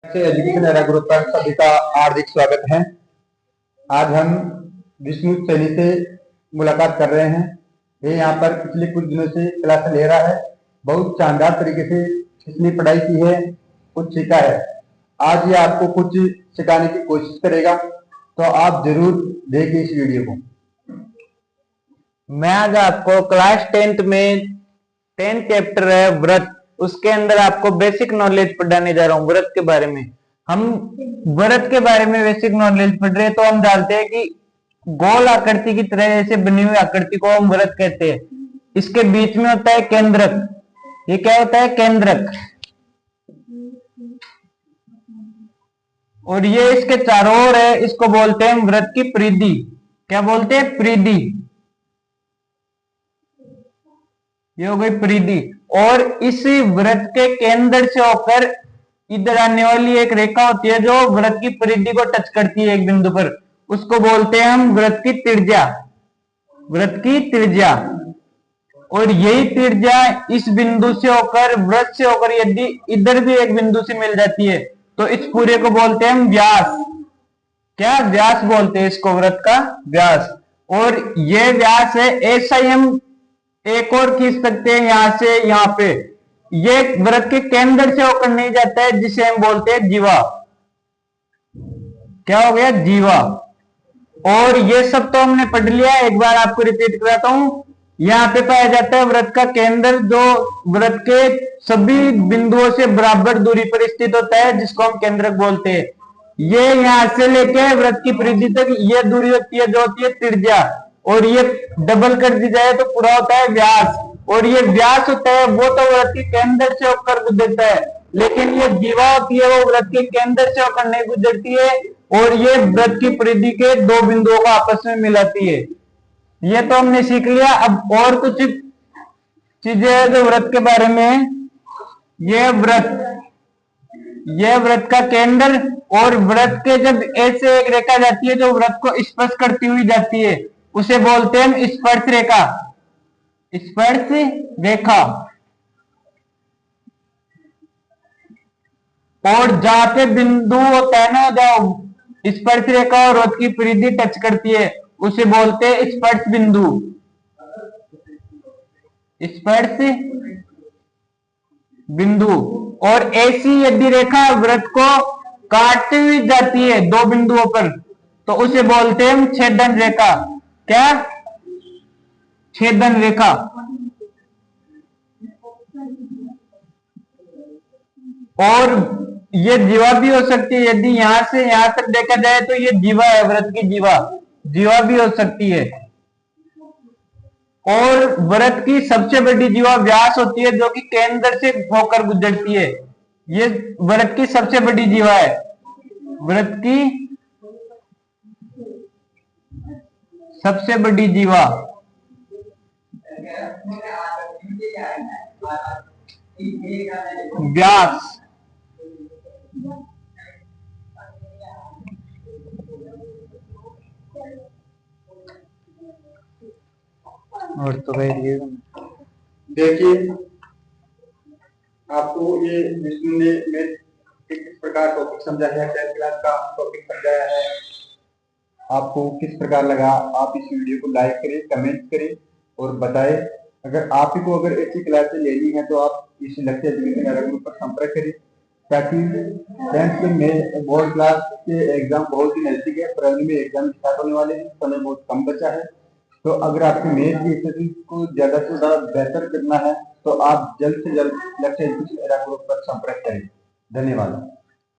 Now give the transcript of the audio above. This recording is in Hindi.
एजुकेशन एरा ग्रुप पर सभी का हार्दिक स्वागत है। आज हम विष्णु सैनी से मुलाकात कर रहे हैं। ये यहाँ पर पिछले कुछ दिनों से क्लास ले रहा है। बहुत शानदार तरीके से इसने पढ़ाई की है, कुछ सीखा है। आज ये आपको कुछ सिखाने की कोशिश करेगा, तो आप जरूर देखिए इस वीडियो को। मैं आज आपको क्लास 10th में 10th चैप्टर है व्रत, उसके अंदर आपको बेसिक नॉलेज पढ़ाने जा रहा हूँ व्रत के बारे में। हम व्रत के बारे में बेसिक नॉलेज पढ़ रहे हैं, तो हम जानते हैं कि गोल आकृति की तरह ऐसे बनी हुई आकृति को हम व्रत कहते हैं। इसके बीच में होता है केंद्रक। ये क्या होता है? केंद्रक। और ये इसके चारों ओर है, इसको बोलते हैं व्रत की परिधि। क्या बोलते हैं? परिधि। ये हो गई परिधि। और इस व्रत के केंद्र से होकर इधर आने वाली एक रेखा होती है जो व्रत की परिधि को टच करती है एक बिंदु पर, उसको बोलते हैं हम व्रत की त्रिज्या। व्रत की त्रिज्या। और यही त्रिज्या इस बिंदु से होकर, व्रत से होकर यदि इधर भी एक बिंदु से मिल जाती है तो इस पूरे को बोलते हैं हम व्यास। क्या? व्यास बोलते हैं इसको, व्रत का व्यास। और ये व्यास है, ऐसा ही हम एक और खींच सकते हैं यहां से यहां पे। ये व्रत के केंद्र से होकर नहीं जाता है, जिसे हम बोलते हैं जीवा। क्या हो गया? जीवा। और ये सब तो हमने पढ़ लिया, एक बार आपको रिपीट कराता हूं। यहां पे पाया जाता है व्रत का केंद्र, जो व्रत के सभी बिंदुओं से बराबर दूरी पर स्थित होता है, जिसको हम केंद्रक बोलते हैं। ये यहां से लेके व्रत की परिधि तक ये दूरी होती है, जो होती है त्रिज्या। और ये डबल कर दी जाए तो पूरा होता है व्यास। और ये व्यास होता है वो तो व्रत के केंद्र से होकर गुजरता है, लेकिन ये जीवा होती है वो व्रत के केंद्र से होकर नहीं गुजरती है, और ये व्रत की परिधि के दो बिंदुओं को आपस में मिलाती है। ये तो हमने सीख लिया। अब और कुछ चीजें हैं जो व्रत के बारे में। ये व्रत का केंद्र, और व्रत के जब ऐसे एक रेखा जाती है जो व्रत को स्पर्श करती हुई जाती है, उसे बोलते हैं हम स्पर्श रेखा। स्पर्श रेखा। और जहां पे बिंदु होता है ना, जहां स्पर्श रेखा और व्रत की परिधि टच करती है, उसे बोलते हैं स्पर्श बिंदु। स्पर्श बिंदु। और ऐसी यदि रेखा व्रत को काटती हुई जाती है दो बिंदुओं पर, तो उसे बोलते हैं हम छेदन रेखा। क्या? छेदन रेखा। और ये जीवा भी हो सकती है, यदि यहां से यहां तक देखा जाए तो ये जीवा है, व्रत की जीवा। जीवा भी हो सकती है। और व्रत की सबसे बड़ी जीवा व्यास होती है, जो कि केंद्र से होकर गुजरती है। ये व्रत की सबसे बड़ी जीवा है। व्रत की सबसे बड़ी जीवा व्यास। और तो देखिए, आपको ये विष्णु ने किस प्रकार टॉपिक समझाया है, 10th क्लास का टॉपिक समझाया है। आपको किस प्रकार लगा? आप इस वीडियो को लाइक करें, कमेंट करें और बताएं। अगर आप ही को अगर ऐसी क्लासें लेनी है तो आप इस लक्ष्य एजुकेशन एरा ग्रुप पर संपर्क करें, ताकि 10th में बोर्ड क्लास के एग्जाम बहुत ही नजदीक है। फरवरी में एग्जाम स्टार्ट होने वाले हैं, समय बहुत कम बचा है। तो अगर आपकी मैथ की स्थिति को ज्यादा से ज्यादा बेहतर करना है, तो आप जल्द से जल्द लक्ष्य एजुकेशन एरा ग्रुप पर संपर्क करें। धन्यवाद।